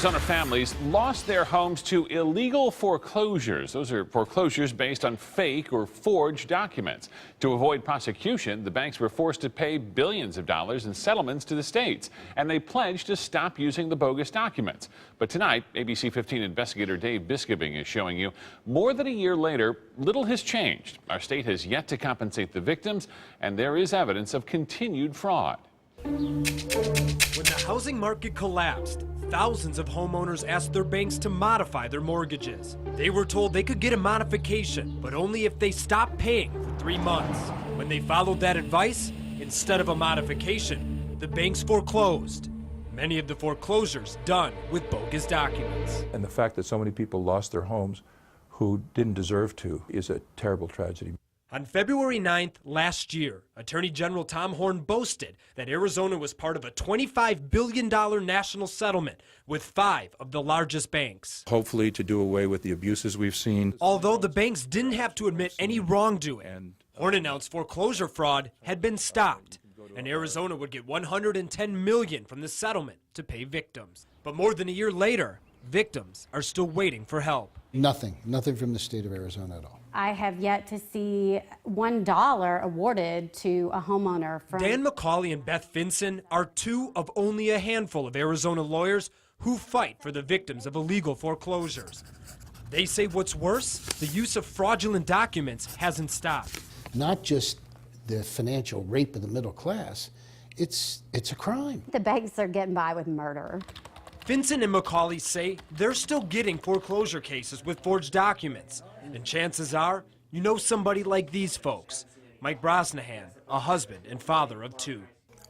Arizona families lost their homes to illegal foreclosures. Those are foreclosures based on fake or forged documents. To avoid prosecution, the banks were forced to pay billions of dollars in settlements to the states, and they pledged to stop using the bogus documents. But tonight, ABC 15 investigator Dave Biskobing is showing you more than a year later, little has changed. Our state has yet to compensate the victims, and there is evidence of continued fraud. When the housing market collapsed, thousands of homeowners asked their banks to modify their mortgages. They were told they could get a modification, but only if they stopped paying for 3 months. When they followed that advice, instead of a modification, the banks foreclosed. Many of the foreclosures done with bogus documents. And the fact that so many people lost their homes who didn't deserve to is a terrible tragedy. On February 9th last year, Attorney General Tom Horne boasted that Arizona was part of a $25 billion national settlement with 5 of the largest banks. Hopefully to do away with the abuses we've seen. Although the banks didn't have to admit any wrongdoing, Horne announced foreclosure fraud had been stopped, and Arizona would get $110 million from the settlement to pay victims. But more than a year later, victims are still waiting for help. Nothing from the state of Arizona at all. I have yet to see $1 awarded to a homeowner from... Dan McCauley and Beth Finson are 2 of only a handful of Arizona lawyers who fight for the victims of illegal foreclosures. They say what's worse, the use of fraudulent documents hasn't stopped. Not just the financial rape of the middle class, it's a crime. The banks are getting by with murder. Finson and McCauley say they're still getting foreclosure cases with forged documents. And chances are, you know somebody like these folks. Mike Brosnahan, a husband and father of 2.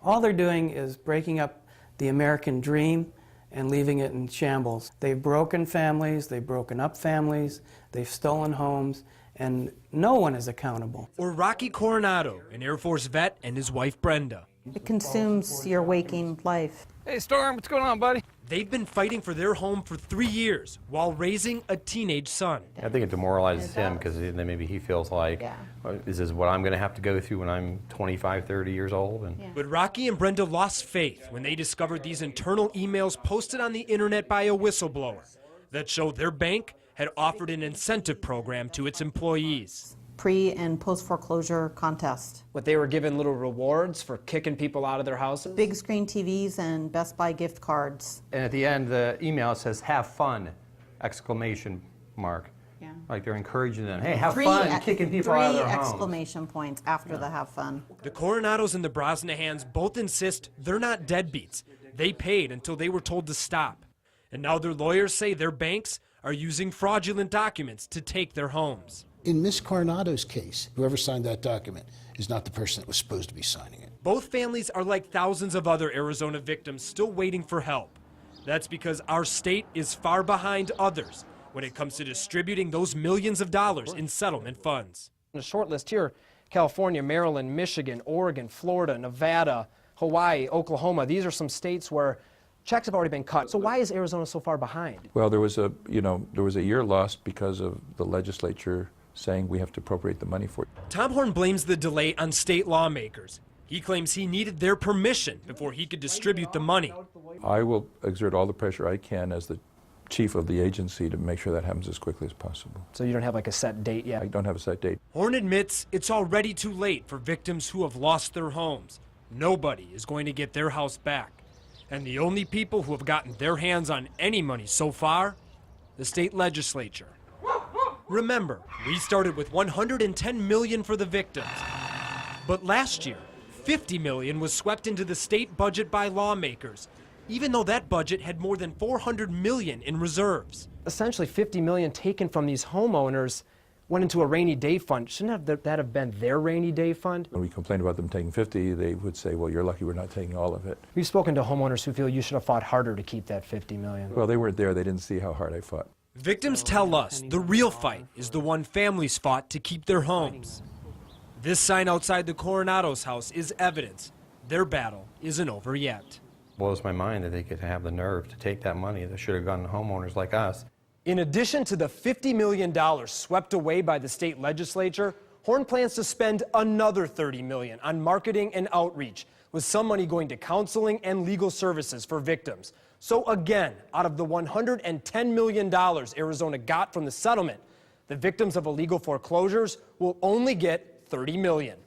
All they're doing is breaking up the American dream and leaving it in shambles. They've broken families, they've broken up families, they've stolen homes, and no one is accountable. Or Rocky Coronado, an Air Force vet, and his wife Brenda. It consumes your waking life. Hey, Storm, what's going on, buddy? They've been fighting for their home for 3 years while raising a teenage son. I think it demoralizes him because then maybe he feels like, this is what I'm going to have to go through when I'm 25, 30 years old. But Rocky and Brenda lost faith when they discovered these internal emails posted on the internet by a whistleblower that showed their bank had offered an incentive program to its employees. Pre- and post-foreclosure contest. What, they were given little rewards for kicking people out of their houses? Big screen TVs and Best Buy gift cards. And at the end, the email says, have fun, exclamation mark. Yeah. Like they're encouraging them, hey, have fun kicking people out of their homes. 3 exclamation points after the have fun. The Coronados and the Brosnahans both insist they're not deadbeats. They paid until they were told to stop. And now their lawyers say their banks are using fraudulent documents to take their homes. In Miss Coronado's case, whoever signed that document is not the person that was supposed to be signing it. Both families are like thousands of other Arizona victims still waiting for help. That's because our state is far behind others when it comes to distributing those millions of dollars in settlement funds. A short list here: California, Maryland, Michigan, Oregon, Florida, Nevada, Hawaii, Oklahoma. These are some states where checks have already been cut. So why is Arizona so far behind? Well, there was a year lost because of the legislature saying we have to appropriate the money for it. Tom Horne blames the delay on state lawmakers. He claims he needed their permission before he could distribute the money. I will exert all the pressure I can as the chief of the agency to make sure that happens as quickly as possible. So you don't have like a set date yet? I don't have a set date. Horne admits it's already too late for victims who have lost their homes. Nobody is going to get their house back. And the only people who have gotten their hands on any money so far, the state legislature. Remember, we started with $110 million for the victims. But last year, $50 million was swept into the state budget by lawmakers, even though that budget had more than $400 million in reserves. Essentially, $50 million taken from these homeowners went into a rainy day fund. Shouldn't that have been their rainy day fund? When we complained about them taking 50, they would say, well, you're lucky we're not taking all of it. We've spoken to homeowners who feel you should have fought harder to keep that $50 million. Well, they weren't there. They didn't see how hard I fought. Victims tell us the real fight is the one families fought to keep their homes. This sign outside the Coronado's house is evidence their battle isn't over yet. Blows my mind that they could have the nerve to take that money that should have gone to homeowners like us. In addition to the $50 million swept away by the state legislature, Horne plans to spend another $30 million on marketing and outreach, with some money going to counseling and legal services for victims, So again, out of the $110 million Arizona got from the settlement, the victims of illegal foreclosures will only get $30 million.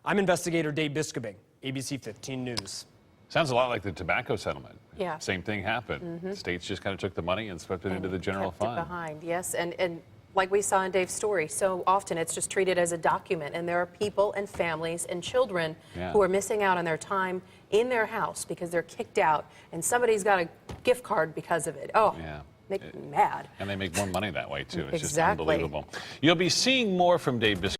I'm investigator Dave Biscobing, ABC 15 News. Sounds a lot like the tobacco settlement. Yeah. Same thing happened. States just kind of took the money and swept it into the general kept it fund. behind, yes, and like we saw in Dave's story, so often it's just treated as a document, and there are people and families and children who are missing out on their time in their house because they're kicked out, and somebody's got a gift card because of it. Oh, make me mad. And they make more money that way, too. It's just Exactly. unbelievable. You'll be seeing more from Dave Biscobing.